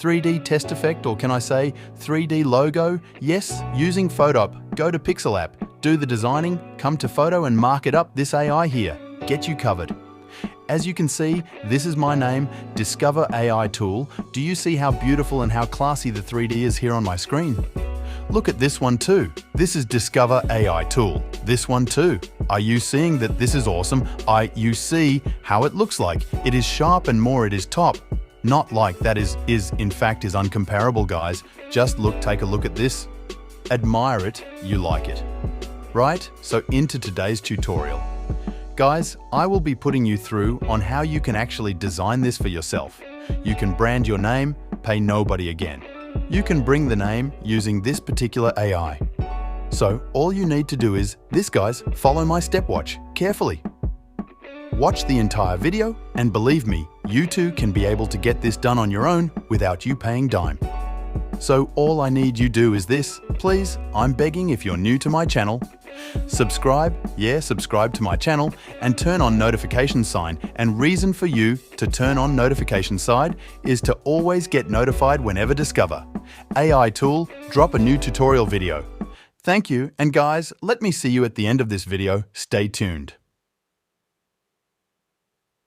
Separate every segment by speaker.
Speaker 1: 3D test effect, or can I say 3D logo? Yes, using Photoshop. Go to Pixel app, do the designing, come to Photo and mark it up. This AI here, get you covered. As you can see, this is my name, Discover AI Tool. Do you see how beautiful and how classy the 3D is here on my screen? Look at this one too. This is Discover AI Tool. This one too. Are you seeing that this is awesome? You see how it looks like. It is sharp and more it is top. Not like that is in fact is uncomparable, guys. Just take a look at this. Admire it, you like it. Right? So into today's tutorial. Guys, I will be putting you through on how you can actually design this for yourself. You can brand your name, pay nobody again. You can bring the name using this particular AI. So all you need to do is this, guys, follow my stopwatch carefully. Watch the entire video and believe me, you too can be able to get this done on your own without you paying dime. So all I need you do is this, please, I'm begging if you're new to my channel, subscribe to my channel and turn on notification sign. And reason for you to turn on notification sign is to always get notified whenever Discover AI Tool drop a new tutorial video. Thank you, and guys, let me see you at the end of this video. Stay tuned.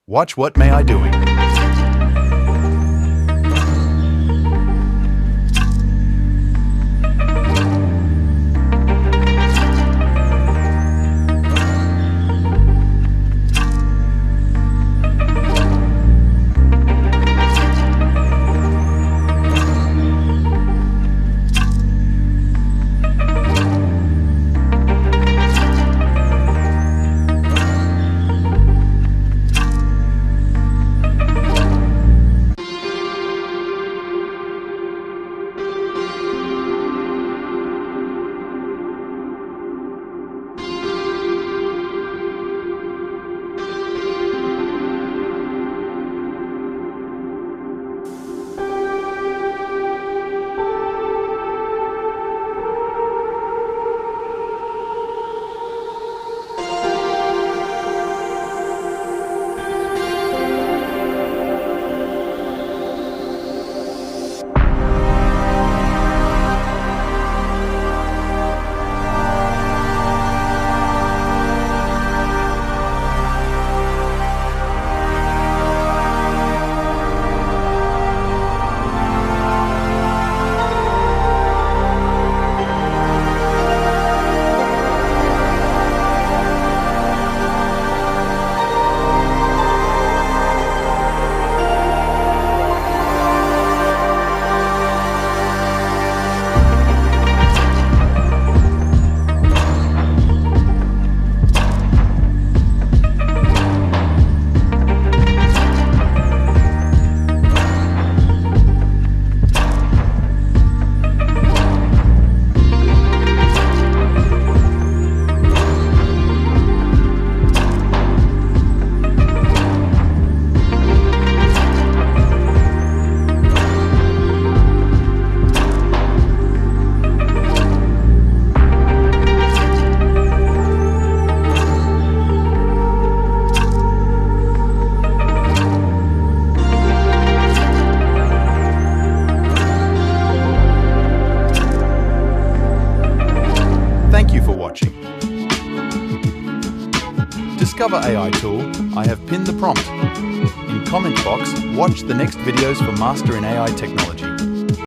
Speaker 1: Watch what may I doing. Discover AI Tool, I have pinned the prompt. In comment box, watch the next videos for Master in AI Technology.